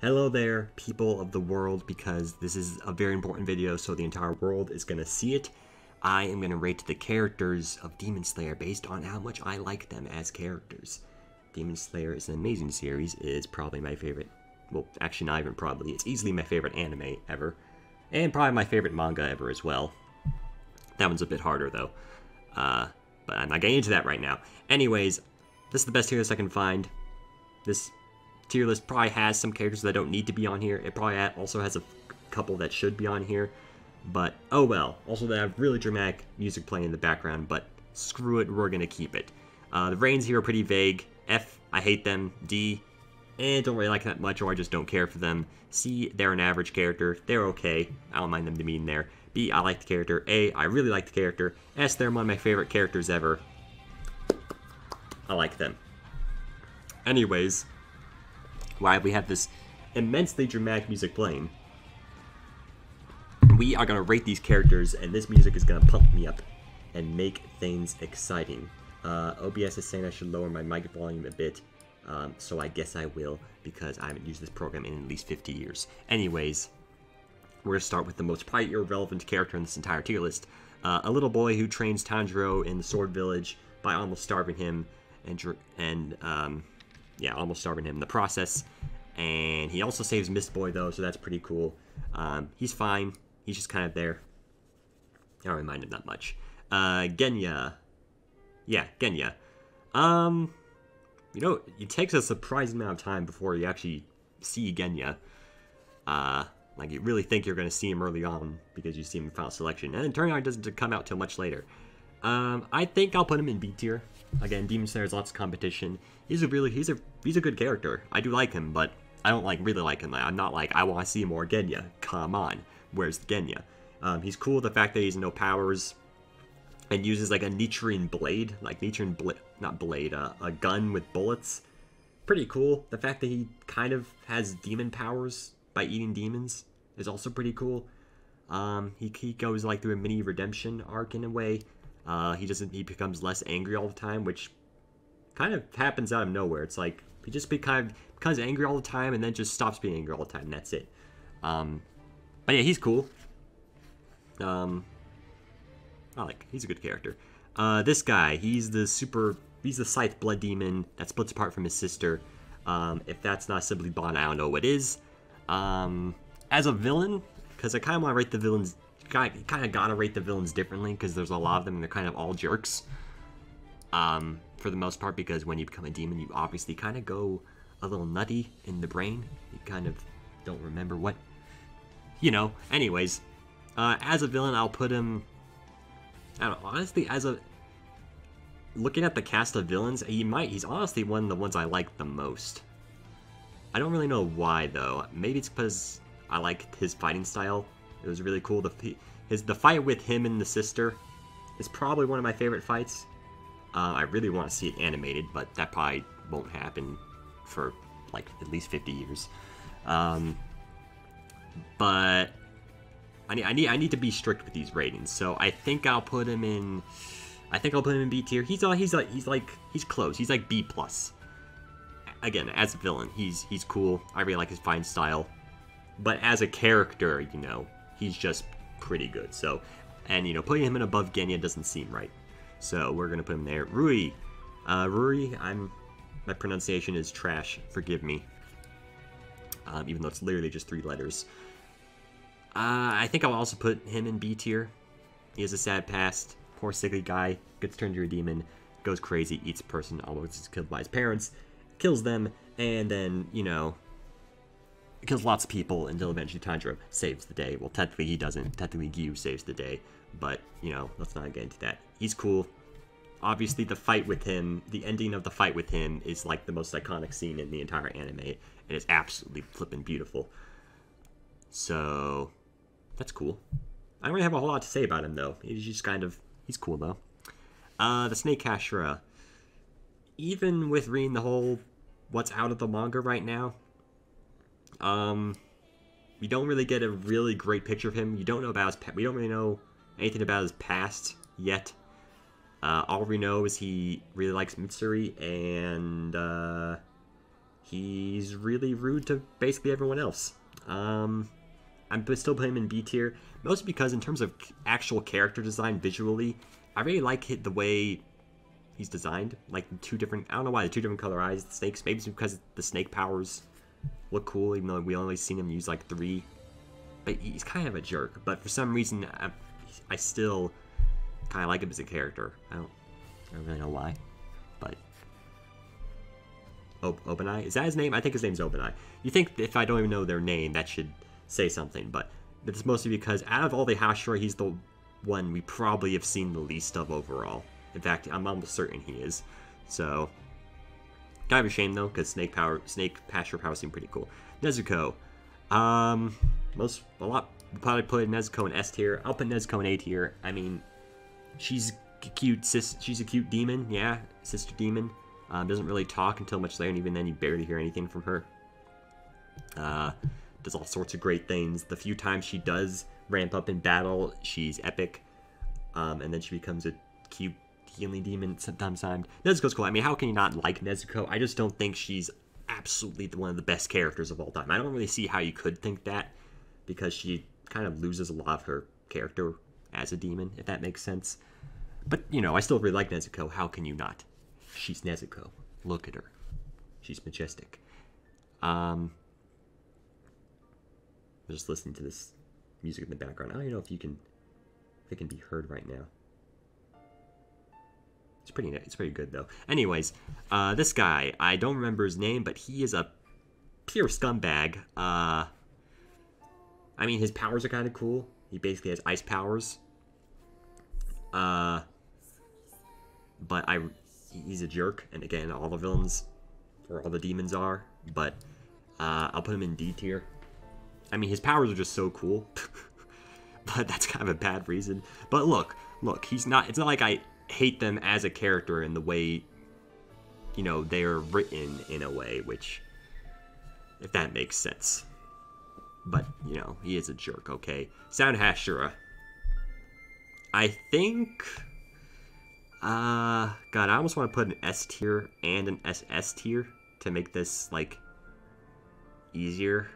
Hello there, people of the world, because this is a very important video, so the entire world is going to see it. I am going to rate the characters of Demon Slayer based on how much I like them as characters. Demon Slayer is an amazing series. It is probably my favorite, well, actually not even probably, it's easily my favorite anime ever. And probably my favorite manga ever as well. That one's a bit harder, though. But I'm not getting into that right now. Anyways, this is the best tier list I can find. This tier list probably has some characters that don't need to be on here. It probably also has a couple that should be on here. But, oh well. Also, they have really dramatic music playing in the background, but screw it, we're gonna keep it. The reigns here are pretty vague. F, I hate them. D, don't really like that much, or I just don't care for them. C, they're an average character. They're okay. I don't mind them to be in there. B, I like the character. A, I really like the character. S, they're one of my favorite characters ever. I like them. Anyways, while we have this immensely dramatic music playing, we are going to rate these characters, and this music is going to pump me up and make things exciting. OBS is saying I should lower my mic volume a bit, so I guess I will, because I haven't used this program in at least 50 years. Anyways, we're going to start with the most probably irrelevant character in this entire tier list. A little boy who trains Tanjiro in the Sword Village by almost starving him, almost starving him in the process. And he also saves Mist Boy, though, so that's pretty cool. He's fine. He's just kind of there. I don't really mind him that much. Genya. Yeah, Genya. You know, it takes a surprising amount of time before you actually see Genya. Like, you really think you're going to see him early on because you see him in Final Selection. And it turns out it doesn't come out till much later. I think I'll put him in B tier. Again, Demon Slayer has lots of competition. He's a good character. I do like him, but I don't really like him. I'm not like, I want to see more Genya. Come on. Where's Genya? He's cool with the fact that he's no powers and uses like a Nichiren blade, a gun with bullets. Pretty cool. The fact that he kind of has demon powers by eating demons is also pretty cool. He goes like through a mini redemption arc in a way. He becomes less angry all the time, which kind of happens out of nowhere. It's like he just becomes angry all the time and then just stops being angry all the time, and that's it. But yeah, he's cool. He's a good character. This guy, he's the Scythe Blood Demon that splits apart from his sister. If that's not simply Bond, I don't know what is. As a villain, because I kind of want to rate the villains, kind of gotta rate the villains differently, because there's a lot of them and they're kind of all jerks. For the most part, because when you become a demon, you obviously kind of go a little nutty in the brain. You kind of don't remember what, anyways. As a villain, I'll put him, I don't know, honestly, looking at the cast of villains, he's honestly one of the ones I like the most. I don't really know why, though. Maybe it's because I like his fighting style. It was really cool. The fight with him and the sister is probably one of my favorite fights. I really want to see it animated, but that probably won't happen for, like, at least 50 years. But I need to be strict with these ratings, so I think I'll put him in. I think I'll put him in B tier. He's close. He's like B plus. Again, as a villain, he's cool. I really like his fighting style, but as a character, he's just pretty good. So, and putting him in above Genya doesn't seem right. So we're gonna put him there. Rui, my pronunciation is trash. Forgive me. Even though it's literally just 3 letters. I think I'll also put him in B tier. He has a sad past. Poor sickly guy gets turned into a demon, goes crazy, eats a person, almost is killed by his parents, kills them, and then kills lots of people until eventually Tanjiro saves the day. Well, technically he doesn't. Technically Gyu saves the day, but let's not get into that. He's cool. Obviously, the ending of the fight with him is like the most iconic scene in the entire anime, and it's absolutely flippin' beautiful. So that's cool. I don't really have a whole lot to say about him, though. He's just he's cool, though. The Snake Hashira. Even with reading the whole what's out of the manga right now, we don't really get a really great picture of him. We don't really know anything about his past yet. All we know is he really likes Mitsuri, and he's really rude to basically everyone else. I'm still putting him in B tier, mostly because in terms of actual character design visually, I really like the way he's designed. Like two different, I don't know why, the two different color eyes, the snakes. Maybe it's because the snake powers look cool, even though we only seen him use like 3. But he's kind of a jerk. But for some reason, I still kind of like him as a character. I don't really know why. But Obanai? Is that his name? I think his name's Obanai. You think if I don't even know their name, that should say something. But it's mostly because out of all the Hashira, he's the one we probably have seen the least of overall. In fact, I'm almost certain he is. So, kind of a shame though, because Snake Hashira power seemed pretty cool. Nezuko. We'll probably put Nezuko in S tier. I'll put Nezuko in A tier. I mean, she's a cute demon, yeah, sister demon. Doesn't really talk until much later, and even then you barely hear anything from her. Does all sorts of great things. The few times she does ramp up in battle, she's epic. And then she becomes a cute healing demon sometimes. Nezuko's cool. I mean, how can you not like Nezuko? I just don't think she's absolutely one of the best characters of all time. I don't really see how you could think that, because she kind of loses a lot of her character as a demon, if that makes sense. But, you know, I still really like Nezuko. How can you not? She's Nezuko. Look at her. She's majestic. I'm just listening to this music in the background. I don't know if it can be heard right now. It's pretty good though. Anyways, this guy, I don't remember his name, but he is a pure scumbag. I mean, his powers are kind of cool. He basically has ice powers. But he's a jerk, and again, all the villains, or all the demons are, but I'll put him in D tier. I mean, his powers are just so cool, but that's kind of a bad reason. But look, it's not like I hate them as a character in the way, you know, they're written in a way, which, if that makes sense. But, you know, he is a jerk, okay? Sound Hashira. I think... God, I almost want to put an S tier and an SS tier to make this, like, easier.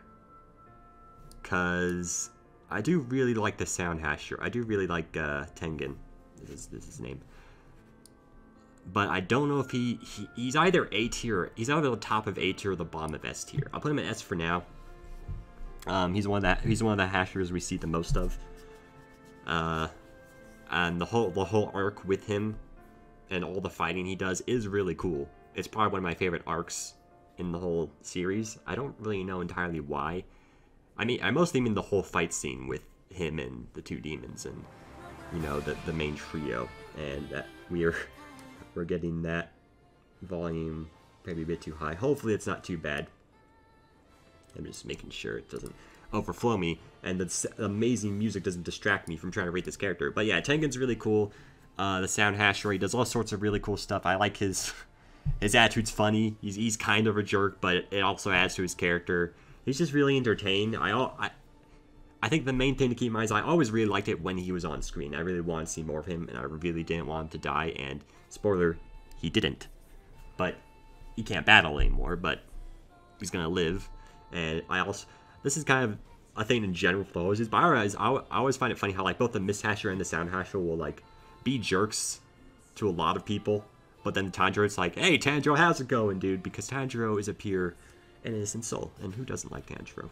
Because I do really like the Sound Hashira. I do really like Tengen. This is his name. But I don't know if he's either A tier, he's either the top of A tier or the bottom of S tier. I'll put him in S for now. He's one of the Hashiras we see the most of. And the whole arc with him and all the fighting he does is really cool. It's probably one of my favorite arcs in the whole series. I don't really know entirely why. I mean, I mostly mean the whole fight scene with him and the two demons and, you know, the main trio. And that we're getting that volume maybe a bit too high. Hopefully it's not too bad. I'm just making sure it doesn't overflow me, and the amazing music doesn't distract me from trying to rate this character. But yeah, Tengen's really cool. The Sound Hashira, he does all sorts of really cool stuff. I like his attitude's funny. He's kind of a jerk, but it also adds to his character. He's just really entertained. I think the main thing to keep in mind is I always really liked it when he was on screen. I really wanted to see more of him, and I really didn't want him to die. And spoiler, he didn't. But he can't battle anymore. But he's gonna live. And this is kind of a thing in general for those, but I always find it funny how, like, both the Miss Hashira and the Sound Hashira will, like, be jerks to a lot of people, but then Tanjiro's like, hey, Tanjiro, how's it going, dude? Because Tanjiro is a pure and innocent soul, and who doesn't like Tanjiro?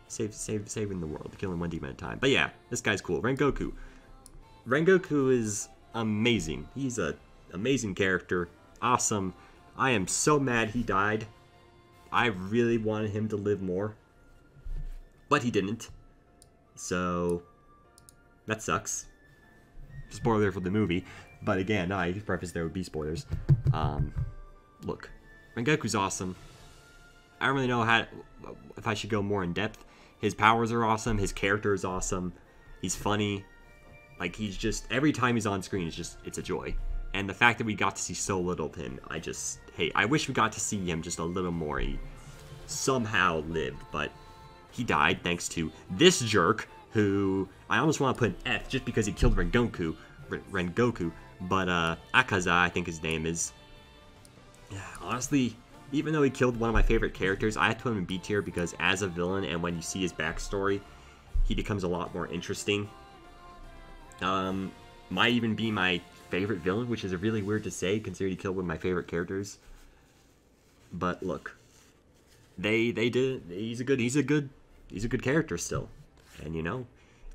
Saving the world, killing one demon at a time. But yeah, this guy's cool. Rengoku. Rengoku is amazing. He's an amazing character. Awesome. I am so mad he died. I really wanted him to live more, but he didn't. So that sucks. Spoiler for the movie, but again, I preface there would be spoilers. Look, Rengoku's awesome. I don't really know if I should go more in depth. His powers are awesome. His character is awesome. He's funny. Like, he's just, every time he's on screen, it's a joy. And the fact that we got to see so little of him, I wish we got to see him just a little more. He somehow lived, but he died thanks to this jerk, who I almost want to put an F just because he killed Rengoku, but Akaza, I think his name is. Yeah, honestly, Even though he killed one of my favorite characters, I have to put him in B tier because as a villain and when you see his backstory, he becomes a lot more interesting. Might even be my favorite villain, which is really weird to say considering he killed one of my favorite characters. But look, they did. He's a good character still, and you know,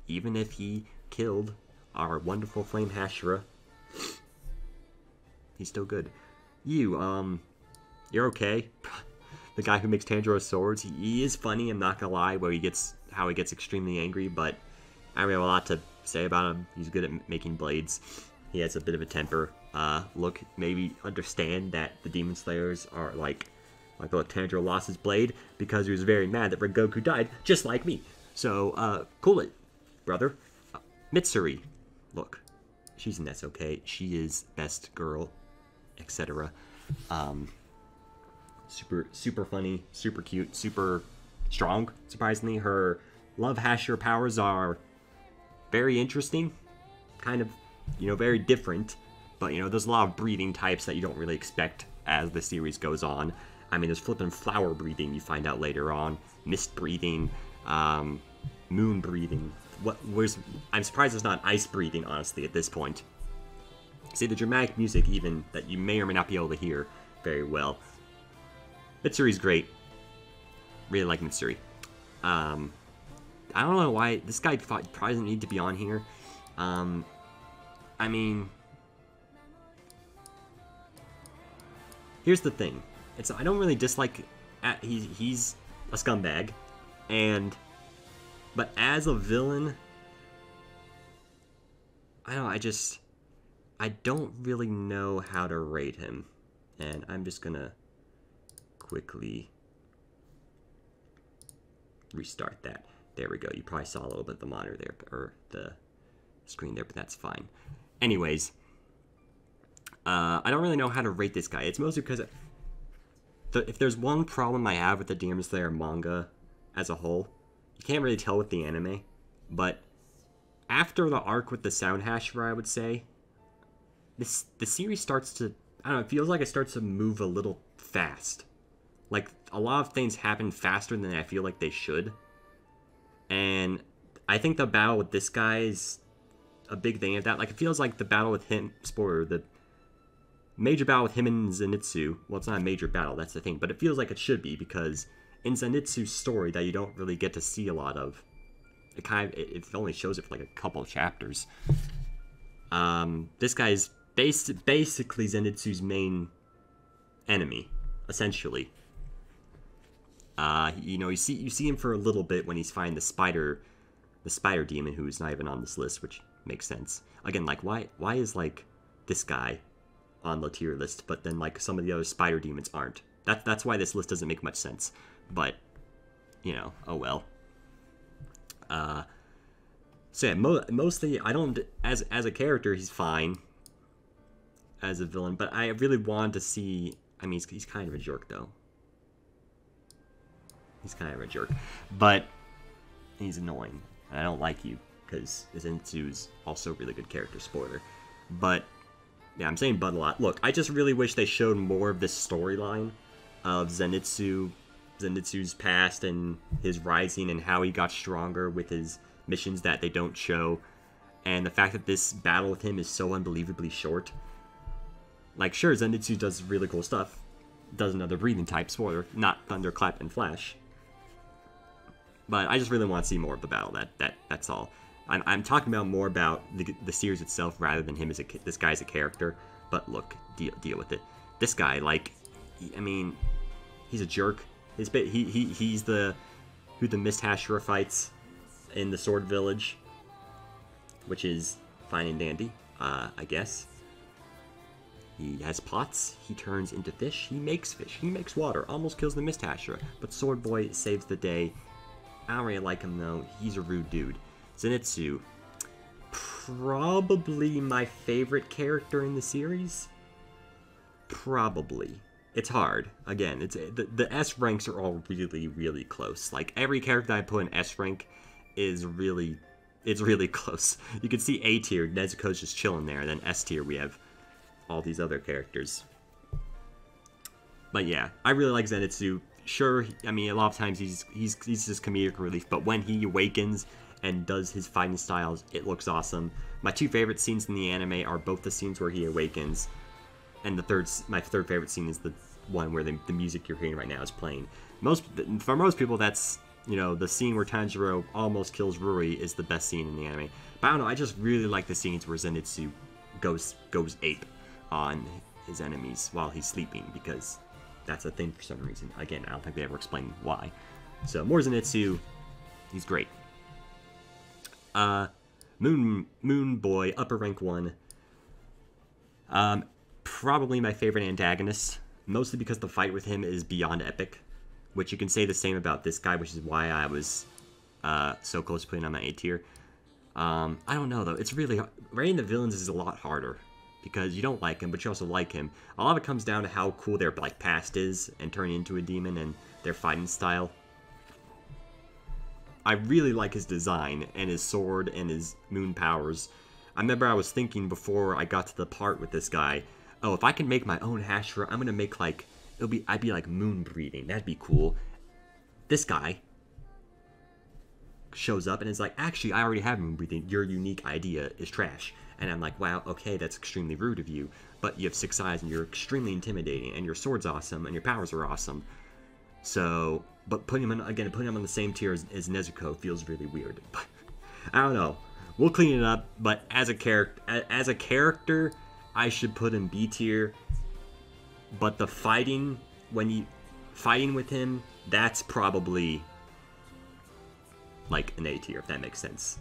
even if he killed our wonderful Flame Hashira, he's still good. You're okay. The guy who makes Tanjiro swords, he is funny. I'm not gonna lie, how he gets extremely angry, but I don't really have a lot to say about him. He's good at making blades. He has a bit of a temper. Look, maybe understand that the Demon Slayers are like Tanjiro lost his blade because he was very mad that Rengoku died, just like me. So, cool it, brother. Mitsuri, look, she's an SOK. She is best girl, etc. Super funny, super cute, super strong. Surprisingly, her love Hashira powers are very interesting, kind of, you know, very different. But you know, there's a lot of breathing types that you don't really expect as the series goes on. I mean, there's flipping flower breathing you find out later on, mist breathing, moon breathing. I'm surprised it's not ice breathing, honestly, at this point. See, the dramatic music even that you may or may not be able to hear very well. Mitsuri's great. Really like Mitsuri. I don't know why this guy probably doesn't need to be on here. I mean, here's the thing. I don't really dislike. He's a scumbag, but as a villain, I don't know. I don't really know how to rate him, and I'm just gonna quickly restart that. There we go. You probably saw a little bit of the monitor there, or the screen there, but that's fine. Anyways, I don't really know how to rate this guy. It's mostly because if there's one problem I have with the Demon Slayer manga as a whole, you can't really tell with the anime, but after the arc with the Sound Hashira, I would say, the series starts to, I don't know, it feels like it starts to move a little fast. Like, a lot of things happen faster than I feel like they should. And I think the battle with this guy is a big thing of that. Like, it feels like the battle with him, spoiler, the major battle with him and Zenitsu, well, it's not a major battle, that's the thing, but it feels like it should be, because in Zenitsu's story that you don't really get to see a lot of, it only shows it for like a couple of chapters. This guy's basically Zenitsu's main enemy, essentially. You know, you see him for a little bit when he's fighting the spider demon, who's not even on this list, which makes sense. Again, like, why is like this guy on the tier list, but then like some of the other spider demons aren't? That's why this list doesn't make much sense. But you know, oh well. So yeah, mostly I don't, as a character he's fine as a villain, but I really wanted to see. I mean, he's kind of a jerk though. He's kind of a jerk, but he's annoying. And I don't like you because Zenitsu's also a really good character. Spoiler, but yeah, I'm saying but a lot. Look, I just really wish they showed more of this storyline of Zenitsu's past and his rising and how he got stronger with his missions that they don't show, and the fact that this battle with him is so unbelievably short. Like, sure, Zenitsu does really cool stuff, does another breathing type, spoiler, not Thunderclap and Flash, but I just really want to see more of the battle. That's all. I'm talking about more about the series itself rather than him as this guy as a character. But look, deal with it. This guy, like, I mean, he's a jerk. He's the who the Mist Hashira fights in the Sword Village, which is fine and dandy, I guess. He has pots, he turns into fish, he makes water, almost kills the Mist Hashira, but Sword Boy saves the day. I don't really like him though, he's a rude dude. Zenitsu, probably my favorite character in the series. Probably. It's hard. Again, the S ranks are all really, really close. Like, every character I put in S rank is really close. You can see A tier, Nezuko's just chilling there, and then S tier we have all these other characters. But yeah, I really like Zenitsu. Sure, I mean, a lot of times he's just comedic relief, but when he awakens and does his fighting styles, it looks awesome. My two favorite scenes in the anime are both the scenes where he awakens, and my third favorite scene is the one where the music you're hearing right now is playing. For most people, that's, you know, the scene where Tanjiro almost kills Ruri is the best scene in the anime. But I don't know, I just really like the scenes where Zenitsu goes ape on his enemies while he's sleeping, because that's a thing for some reason. Again, I don't think they ever explain why. So, more Zenitsu, he's great. Moon Boy, upper rank 1. Probably my favorite antagonist, mostly because the fight with him is beyond epic, which you can say the same about this guy, which is why I was so close to putting on my A tier. I don't know, though. It's really hard. Rating the villains is a lot harder, because you don't like him, but you also like him. A lot of it comes down to how cool their like past is, and turning into a demon, and their fighting style. I really like his design, and his sword, and his moon powers. I remember I was thinking before I got to the part with this guy, oh, if I can make my own Hashira, I'm gonna make like, I'd be like moon breathing. That'd be cool. This guy shows up and is like, actually, I already have moon breathing. Your unique idea is trash. And I'm like, wow, okay, that's extremely rude of you. But you have 6 eyes and you're extremely intimidating, and your sword's awesome and your powers are awesome. So, but putting him on the same tier as Nezuko feels really weird. But I don't know. We'll clean it up. But as a character, I should put him B tier. But the fighting, fighting with him, that's probably like an A tier, if that makes sense.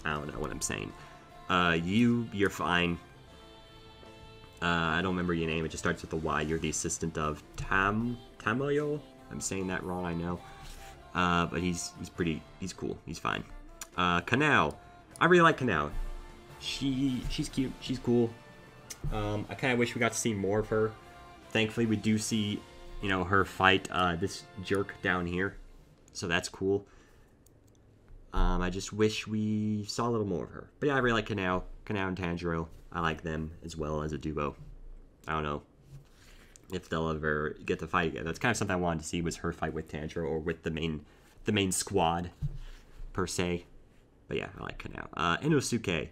I don't know what I'm saying. You're fine. I don't remember your name. It just starts with a Y. You're the assistant of Tamoyo. I'm saying that wrong, I know. But he's cool. He's fine. Kanao. I really like Kanao. She's cute. She's cool. I kind of wish we got to see more of her. Thankfully, we do see, you know, her fight this jerk down here. So that's cool. I just wish we saw a little more of her. But yeah, I really like Kanao. Kanao and Tanjiro. I like them as well as a duo. I don't know if they'll ever get to fight again. That's kind of something I wanted to see, was her fight with Tanjiro, or with the main squad, per se. But yeah, I like Kanao. Inosuke.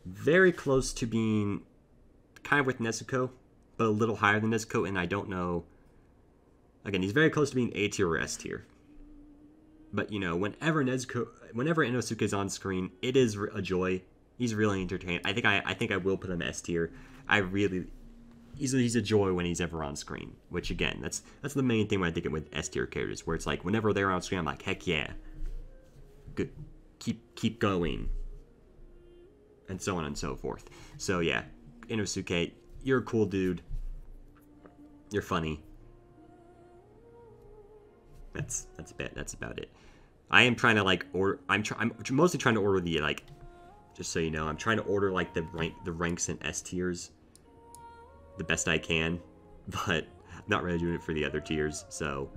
Very close to being kind of with Nezuko, but a little higher than Nezuko, and I don't know. Again, he's very close to being A tier or S tier. But, you know, whenever Inosuke is on screen, it is a joy. He's really entertaining. I think I will put him S tier. He's a joy when he's ever on screen. Which, again, that's the main thing when I think of with S tier characters, where it's like whenever they're on screen, I'm like, heck yeah, good, keep going, and so on and so forth. So yeah, Inosuke, you're a cool dude. You're funny. That's about it. I am trying to like order. I'm mostly trying to order the like. Just so you know, I'm trying to order like the ranks and S tiers the best I can, but I'm not really doing it for the other tiers. So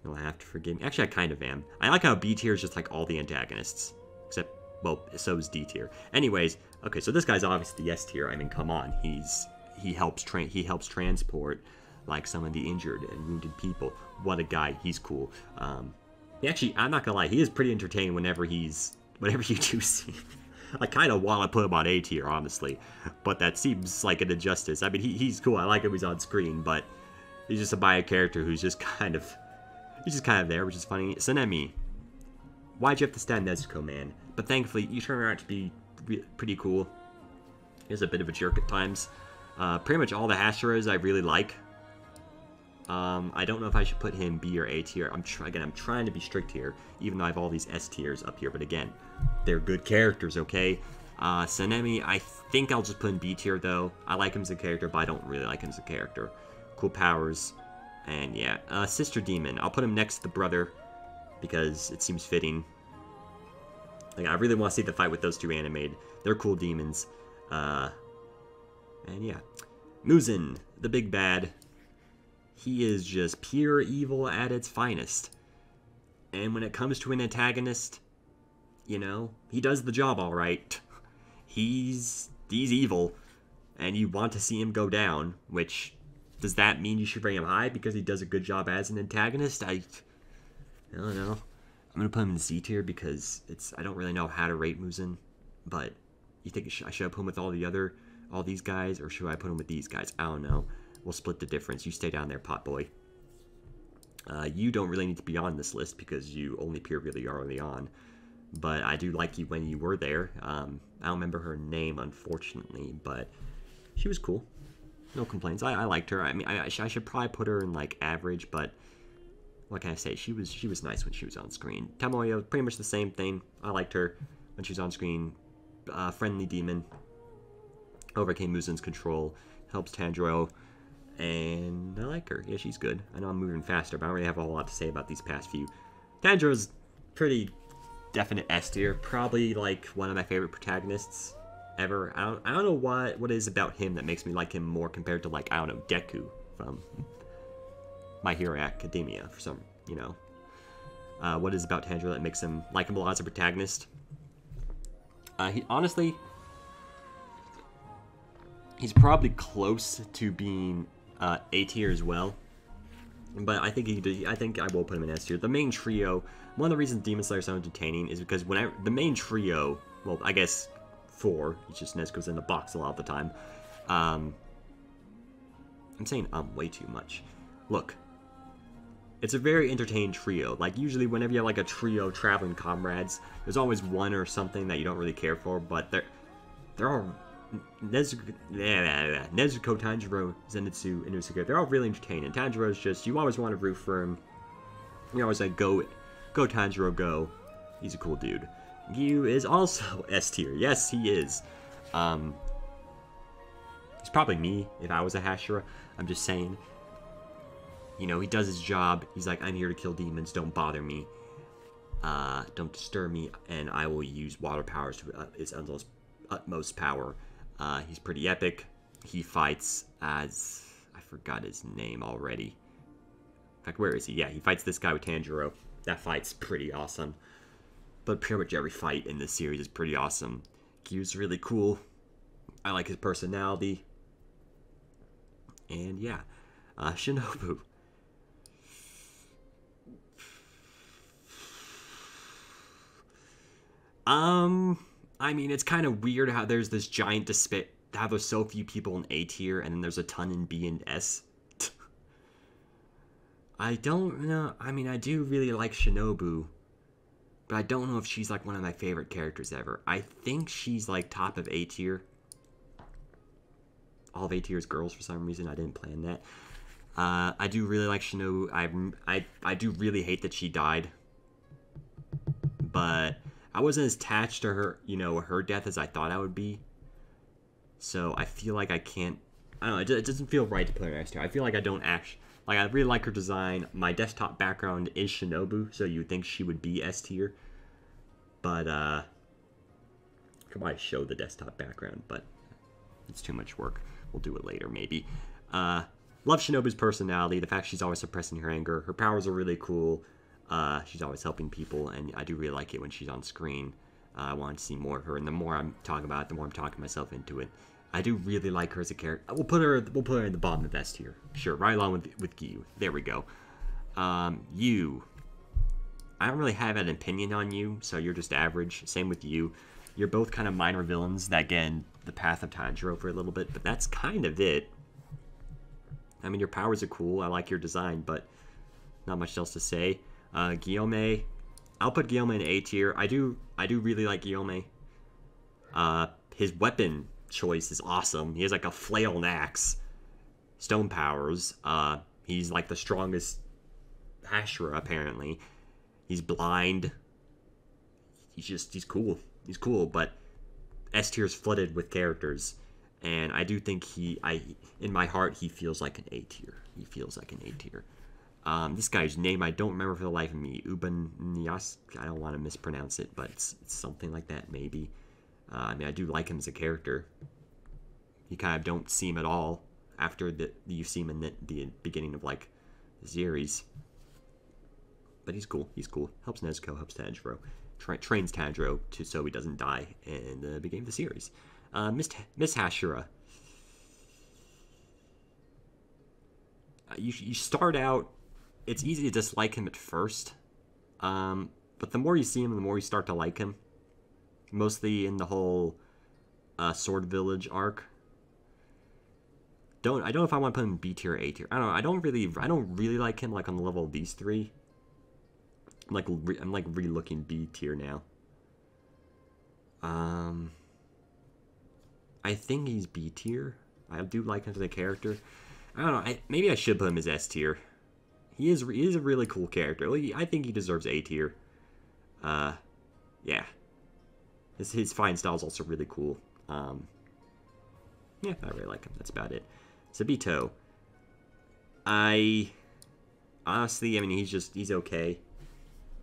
you'll have to forgive me. Actually, I kind of am. I like how B tier is just like all the antagonists, except, well, so is D tier. Anyways, okay, so this guy's obviously the S tier. I mean, come on, he helps transport like some of the injured and wounded people. What a guy. He's cool. Actually, I'm not gonna lie, he is pretty entertaining whenever you do see him. I kind of want to put him on A tier, honestly, but that seems like an injustice. I mean, he's cool. I like him. He's on screen, but he's just a bio character who's just kind of there, which is funny. Sanemi, why'd you have to stand Nezuko, man? But thankfully, you turn out to be pretty cool. He's a bit of a jerk at times. Pretty much all the Hashiras I really like. I don't know if I should put him B or A tier. I'm trying to be strict here, even though I have all these S tiers up here. But again, they're good characters, okay? Sanemi, I think I'll just put in B tier, though. I like him as a character, but I don't really like him as a character. Cool powers. And yeah, Sister Demon. I'll put him next to the brother, because it seems fitting. Like, I really want to see the fight with those two animated. They're cool demons. And yeah. Muzin, the big bad. He is just pure evil at its finest. And when it comes to an antagonist, you know, he does the job all right. He's evil, and you want to see him go down, which Does that mean you should rate him high because he does a good job as an antagonist? I don't know. I'm gonna put him in C tier because I don't really know how to rate Muzan, but you think should I put him with all these guys, or should I put him with these guys? I don't know. We'll split the difference. You stay down there, pot boy. You don't really need to be on this list because you only appear really early on. But I do like you when you were there. I don't remember her name, unfortunately, but she was cool. No complaints. I liked her. I mean, I should probably put her in, like, average, but what can I say? She was nice when she was on screen. Tomoyo, pretty much the same thing. I liked her when she was on screen. Friendly demon. Overcame Muzan's control. Helps Tanjiro. And I like her. Yeah, she's good. I know I'm moving faster, but I don't really have a whole lot to say about these past few. Tanjiro's pretty definite S tier. Probably, like, one of my favorite protagonists ever. I don't know what it is about him that makes me like him more compared to, like, I don't know, Deku from My Hero Academia for some, you know. What is about Tanjiro that makes him likable as a protagonist? Honestly, he's probably close to being A tier as well, but I think I will put him in S tier. The main trio. One of the reasons Demon Slayer is so entertaining is because whenever the main trio, well, I guess 4. It's just Nezuko's in the box a lot of the time. I'm saying way too much. Look, it's a very entertaining trio. Like, usually whenever you have, like, a trio traveling comrades, there's always one or something that you don't really care for, but they're all Nezuko, Tanjiro, Zenitsu, and Usuka. They're all really entertaining. Tanjiro's just, you always want to root for him. You always like, go Tanjiro, go. He's a cool dude. Gyu is also S tier. Yes, he is. He's probably me if I was a Hashira. I'm just saying. You know, he does his job. He's like, I'm here to kill demons. Don't bother me. Don't disturb me. And I will use water powers to his utmost power. He's pretty epic. He fights as... I forgot his name already. In fact, where is he? Yeah, he fights this guy with Tanjiro. That fight's pretty awesome. But pretty much every fight in this series is pretty awesome. Gyu's really cool. I like his personality. And yeah. Shinobu. I mean, it's kind of weird how there's this giant how there's so few people in A tier, and then there's a ton in B and S. I don't know. I mean, I do really like Shinobu, but I don't know if she's, like, one of my favorite characters ever. I think she's, like, top of A tier. All of A tier is girls for some reason. I didn't plan that. I do really like Shinobu. I do really hate that she died, but I wasn't as attached to her, you know, her death as I thought I would be. So I feel like I can't... I don't know, it doesn't feel right to put her next to her. I feel like I don't actually... Like, I really like her design. My desktop background is Shinobu, so you would think she would be S tier. But, I could probably show the desktop background, but it's too much work. We'll do it later, maybe. Love Shinobu's personality, the fact she's always suppressing her anger. Her powers are really cool. She's always helping people, and I do really like it when she's on screen. I want to see more of her, and the more I'm talking about it, the more I'm talking myself into it. I do really like her as a character. We'll put her in the bottom of S tier. Sure, right along with Gyu. There we go. You. I don't really have an opinion on you, so you're just average. Same with you. You're both kind of minor villains that get in the path of Tanjiro for a little bit, but that's kind of it. I mean, your powers are cool. I like your design, but not much else to say. Guillaume. I'll put Guillaume in A tier. I do really like Guillaume. His weapon choice is awesome. He has like a flail and axe. Stone powers. He's like the strongest Hashira, apparently. He's blind. He's cool. He's cool, but S tier is flooded with characters. And I do think in my heart, he feels like an A tier. He feels like an A tier. This guy's name, I don't remember for the life of me. Ubuyashiki, I don't want to mispronounce it, but it's something like that, maybe. I mean, I do like him as a character. You kind of don't see him at all after you see him in the beginning of, like, the series. But he's cool. He's cool. Helps Nezuko, helps Tanjiro. Trains Tanjiro so he doesn't die in the beginning of the series. Miss Hashira. you start out, it's easy to dislike him at first, but the more you see him, the more you start to like him. Mostly in the whole Sword Village arc. I don't know if I want to put him B tier or A tier. I don't know. I don't really like him like on the level of these three. I'm like re-looking B tier now. I think he's B tier. I do like him as a character. I don't know. Maybe I should put him as S tier. He is a really cool character. I think he deserves A tier. Yeah. His fighting style is also really cool. Yeah, I really like him. That's about it. Sabito. Honestly, I mean, he's okay.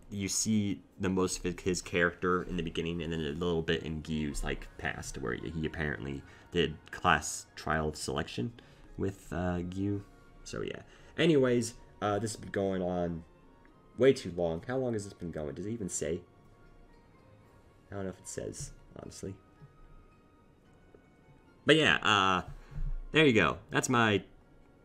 You see the most of his character in the beginning, and then a little bit in Gyu's like past, where he apparently did class trial selection with Gyu. So yeah. Anyways, this has been going on way too long. How long has this been going? Does it even say? I don't know if it says, honestly. But yeah, there you go. That's my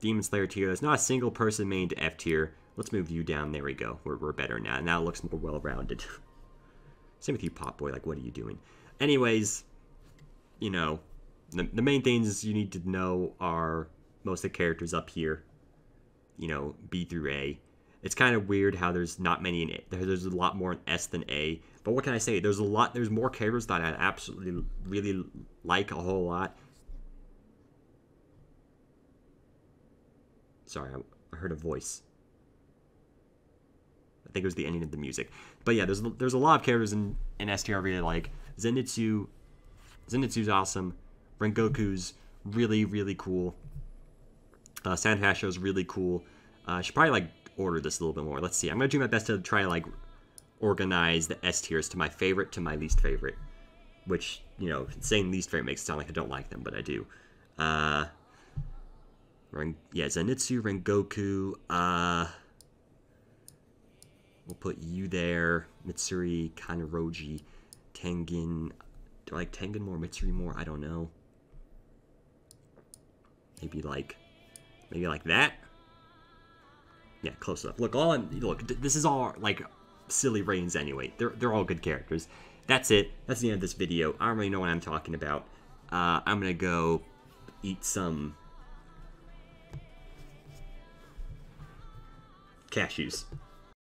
Demon Slayer tier. There's not a single person made to F tier. Let's move you down. There we go. We're better now. Now it looks more well-rounded. Same with you, Pop Boy. Like, what are you doing? Anyways, you know, the main things you need to know are most of the characters up here. You know, B through A. It's kind of weird how there's not many in A. There's a lot more in S than A. But what can I say? There's more characters that I absolutely really like a whole lot. Sorry, I heard a voice. I think it was the ending of the music. But yeah, there's a lot of characters in S tier I really like. Zenitsu's awesome. Rengoku's really cool. Sanhasho's really cool. I should probably like order this a little bit more. Let's see. I'm gonna do my best to try to like organize the S tiers to my favorite to my least favorite. Which, you know, saying least favorite makes it sound like I don't like them, but I do. Yeah, Zenitsu, Rengoku, we'll put you there. Mitsuri, Kanroji, Tengen. Do I like Tengen more, Mitsuri more? I don't know. Maybe like that. Yeah, close enough. Look, this is all like silly ratings anyway. They're all good characters. That's it. That's the end of this video. I don't really know what I'm talking about. I'm gonna go eat some cashews.